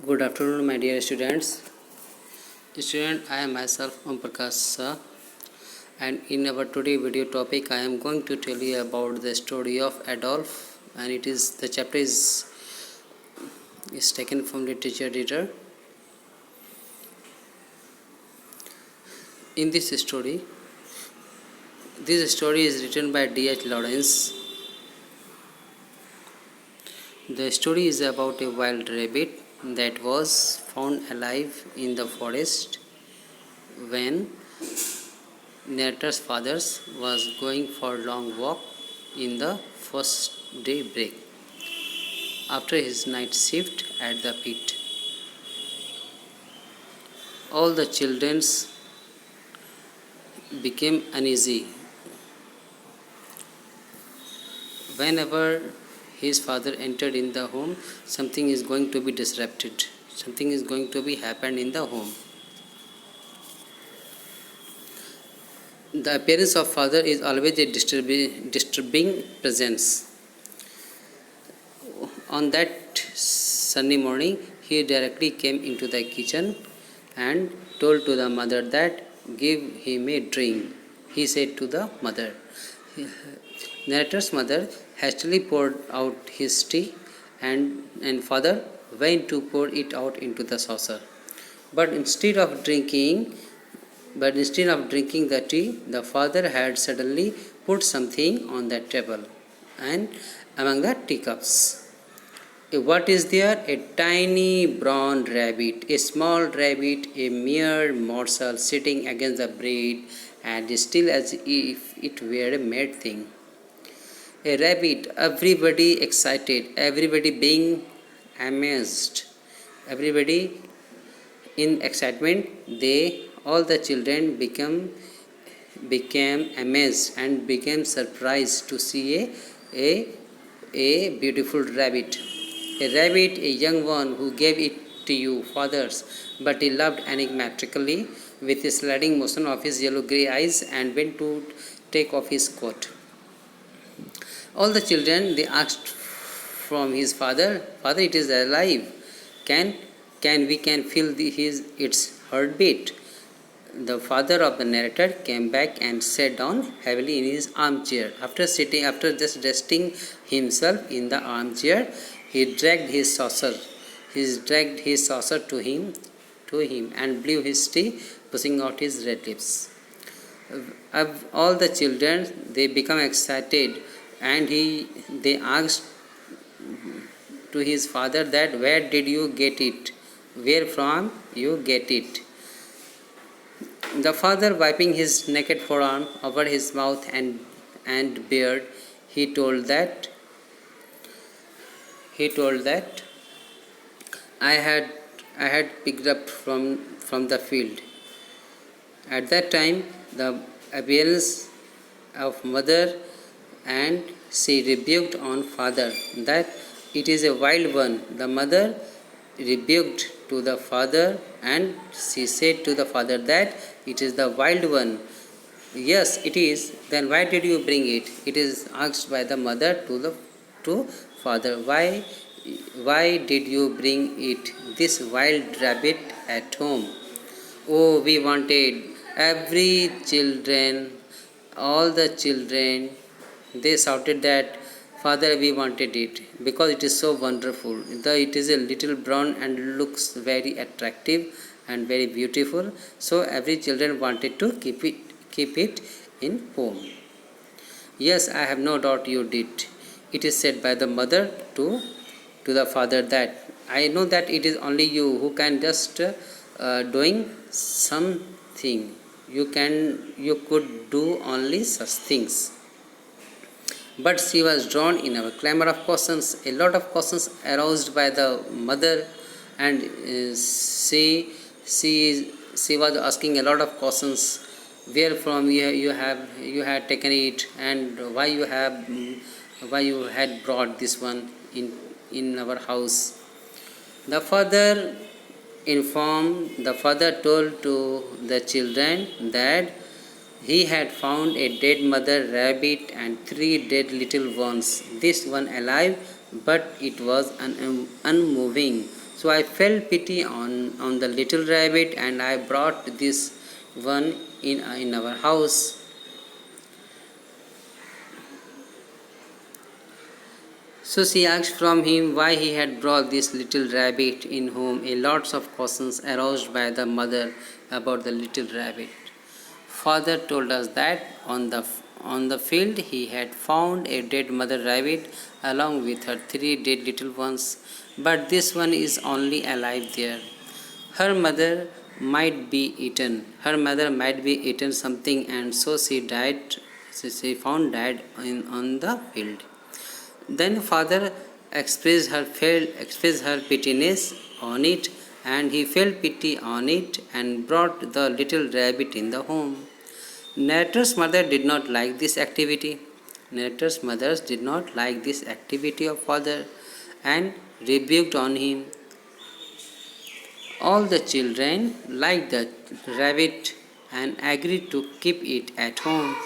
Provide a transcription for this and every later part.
Good afternoon, my dear students. I am myself Om Prakash Sah, and in our today video topic, I am going to tell you about the story of Adolf, and the chapter is taken from literature reader. In this story is written by D.H. Lawrence. The story is about a wild rabbit that was found alive in the forest when narrator's father was going for a long walk in the first day break after his night shift at the pit. All the children became uneasy whenever his father entered in the home. Something is going to be disrupted, something is going to be happened in the home. The appearance of father is always a disturbing presence. On that sunny morning, he directly came into the kitchen and told to the mother that give him a drink. He said to the mother. Narrator's mother hastily poured out his tea, and father went to pour it out into the saucer. But instead of drinking the tea, the father had suddenly put something on the table and among the teacups. What is there? A tiny brown rabbit, a small rabbit, a mere morsel sitting against the bread and still as if it were a mad thing. A rabbit, everybody excited, everybody being amazed, everybody in excitement. All the children became amazed and became surprised to see a beautiful rabbit. A rabbit, a young one who gave it to you, fathers, but he laughed enigmatically with a sliding motion of his yellow-grey eyes and went to take off his coat. All the children, they asked from his father, "Father, it is alive. Can we feel its heartbeat?" The father of the narrator came back and sat down heavily in his armchair. After just resting himself in the armchair, he dragged his saucer to him and blew his tea, pushing out his red lips. All the children, they become excited, and they asked to his father that where did you get it? Where from you get it? The father, wiping his naked forearm over his mouth and beard, he told that I had picked up from the field. At that time, the appearance of mother, and she rebuked on father that it is a wild one. The mother rebuked to the father, and she said to the father that it is the wild one. Yes, it is. Then why did you bring it? It is asked by the mother to father. Why did you bring it, this wild rabbit, at home? Oh, we wanted. All the children, they shouted that, "Father, we wanted it because it is so wonderful. It is a little brown and looks very attractive and very beautiful. So every children wanted to keep it in home." Yes, I have no doubt you did. It is said by the mother to the father that I know that it is only you who can just doing something. You could do only such things. But she was drawn in a clamor of questions, a lot of questions aroused by the mother, and she was asking a lot of questions. Where from you had taken it, and why you had brought this one in our house? The father told to the children that he had found a dead mother rabbit and 3 dead little ones, this one alive, but it was unmoving. So I felt pity on the little rabbit, and I brought this one in our house. So she asked from him why he had brought this little rabbit in whom a lots of questions aroused by the mother about the little rabbit. Father told us that on the field he had found a dead mother rabbit along with her three dead little ones, but this one is only alive there. Her mother might be eaten. Her mother might be eaten something, and so she died. She found dead on the field. Then father expressed her pityness on it, and he felt pity on it and brought the little rabbit in the home. Narrator's mother did not like this activity. Narrator's mothers did not like this activity of father and rebuked on him. All the children liked the rabbit and agreed to keep it at home.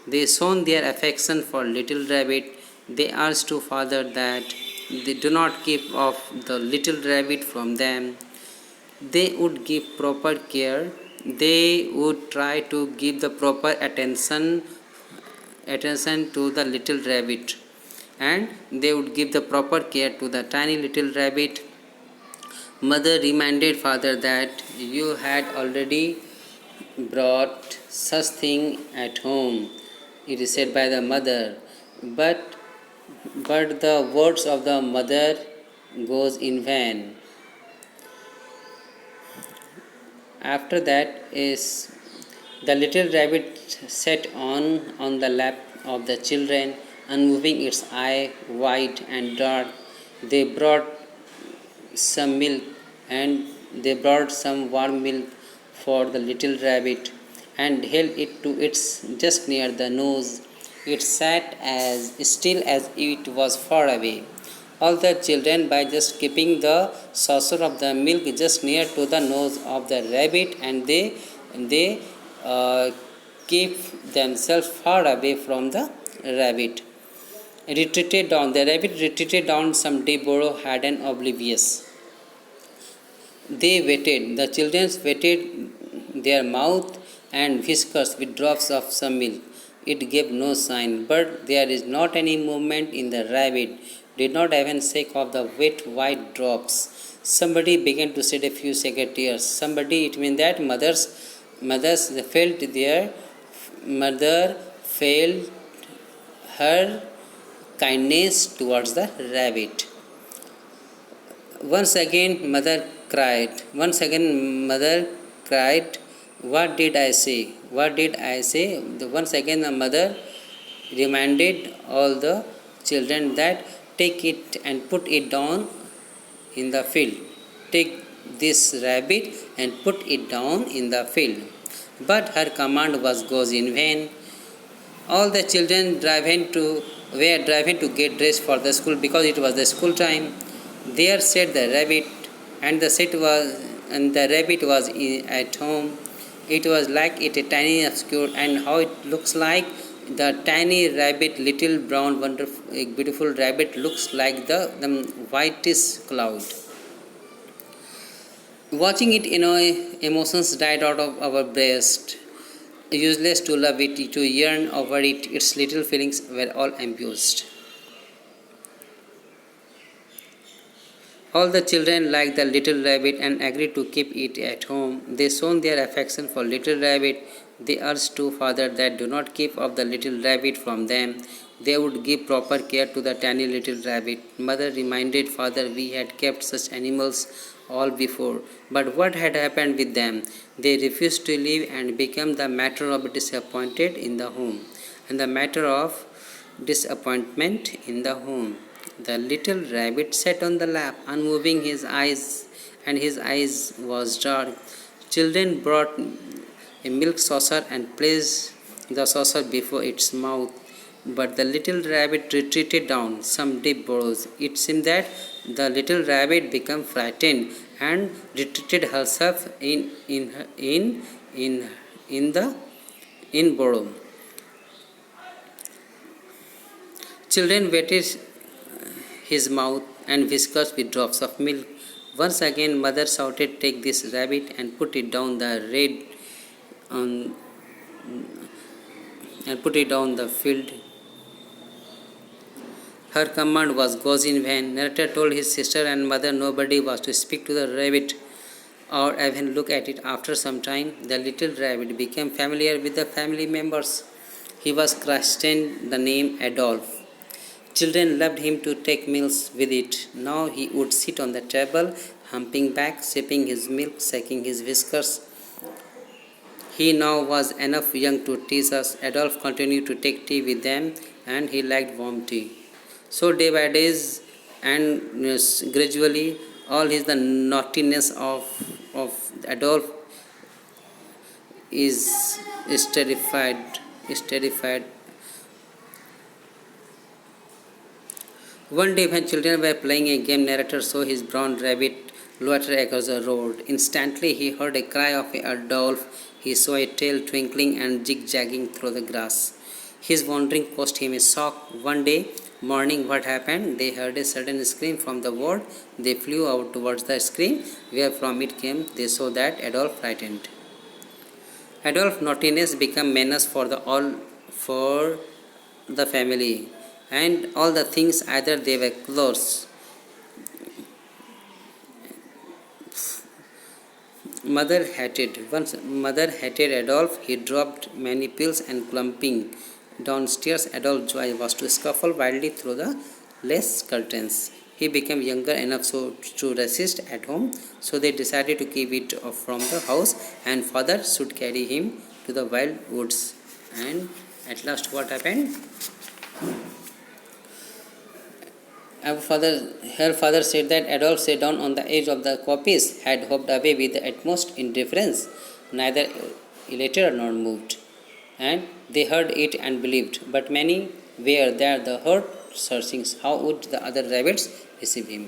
They shown their affection for little rabbit. They asked to father that they do not keep off the little rabbit from them. They would give proper care. They would try to give the proper attention to the little rabbit, and they would give the proper care to the tiny little rabbit. Mother reminded father that you had already brought such thing at home. It is said by the mother, but the words of the mother goes in vain. After that is the little rabbit sat on the lap of the children, unmoving its eye wide and dark. They brought some milk, and they brought some warm milk for the little rabbit and held it to its just near the nose. It sat as still as it was far away. All the children, by just keeping the saucer of the milk just near to the nose of the rabbit, and they keep themselves far away from the rabbit. Retreated down. The rabbit retreated down some deep burrow, hidden oblivious. They wetted. The children wetted their mouth and whiskers with drops of some milk. It gave no sign, but there is not any movement in the rabbit. Did not even shake off the wet white drops. Somebody began to shed a few second tears. Somebody, it means that mothers felt their mother felt her kindness towards the rabbit. Once again, mother cried. Once again, mother cried, "What did I say? What did I say?" Once again, the mother reminded all the children that take it and put it down in the field. Take this rabbit and put it down in the field. But her command goes in vain. All the children were driving to get dressed for the school because it was the school time. There sat the rabbit, and the rabbit was at home. It was like it a tiny obscure, and how it looks like the tiny rabbit, little brown, wonderful, beautiful rabbit looks like the whitest cloud. Watching it, emotions died out of our breast. Useless to love it, to yearn over it, its little feelings were all abused. All the children liked the little rabbit and agreed to keep it at home. They shown their affection for little rabbit. They urged to father that do not keep off the little rabbit from them. They would give proper care to the tiny little rabbit. Mother reminded father we had kept such animals all before, but what had happened with them? They refused to leave and became the matter of disappointed in the home, and the matter of disappointment in the home. The little rabbit sat on the lap, unmoving his eyes, and his eyes was dark. Children brought a milk saucer and placed the saucer before its mouth, but the little rabbit retreated down some deep burrows. It seemed that the little rabbit became frightened and retreated herself in the burrow. Children wetted his mouth and whiskers with drops of milk. Once again, mother shouted, "Take this rabbit and put it down the red on and put it down the field." Her command goes in vain. Narrator told his sister and mother nobody was to speak to the rabbit or even look at it. After some time, the little rabbit became familiar with the family members. He was christened the name Adolf. Children loved him to take meals with it. Now he would sit on the table, humping back, sipping his milk, shaking his whiskers. He now was enough young to tease us. Adolf continued to take tea with them, and he liked warm tea. So day by days, and gradually, all his the naughtiness of Adolf is terrified. Is terrified. One day, when children were playing a game, narrator saw his brown rabbit loiter across the road. Instantly, he heard a cry of Adolf. He saw a tail twinkling and zigzagging through the grass. His wandering cost him a shock. One day morning, what happened? They heard a sudden scream from the wood. They flew out towards the scream. Where from it came, they saw that Adolf frightened. Adolf's naughtiness became menace for the family, and all the things either they were clothes. Mother hated Adolf. He dropped many pills and clumping downstairs. Adolf's joy was to scuffle wildly through the lace curtains. He became younger enough to resist at home, so they decided to keep it from the house, and father should carry him to the wild woods. And at last, what happened? Her father said that Adolf sat down on the edge of the coppice, had hopped away with the utmost indifference, neither elated nor moved. And they heard it and believed, but many were there the heart searching. How would the other rabbits receive him?